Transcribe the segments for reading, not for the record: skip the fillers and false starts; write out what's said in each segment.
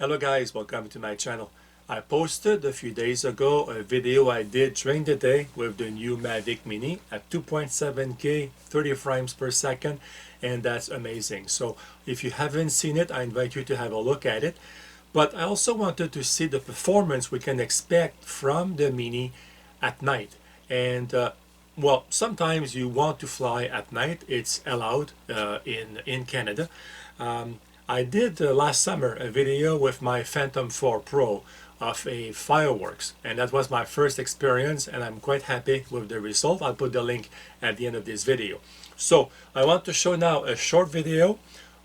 Hello guys, welcome to my channel. I posted a few days ago a video I did during the day with the new Mavic Mini at 2.7K 30 frames per second, and that's amazing. So if you haven't seen it, I invite you to have a look at it. But I also wanted to see the performance we can expect from the Mini at night. And well, sometimes you want to fly at night. It's allowed in Canada. I did last summer a video with my Phantom 4 Pro of a fireworks, and that was my first experience, and I'm quite happy with the result. I'll put the link at the end of this video. So I want to show now a short video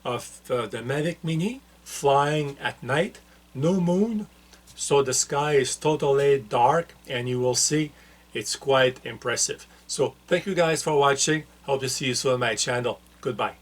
of the Mavic Mini flying at night, no moon, so the sky is totally dark, and you will see it's quite impressive. So thank you guys for watching. Hope to see you soon on my channel. Goodbye.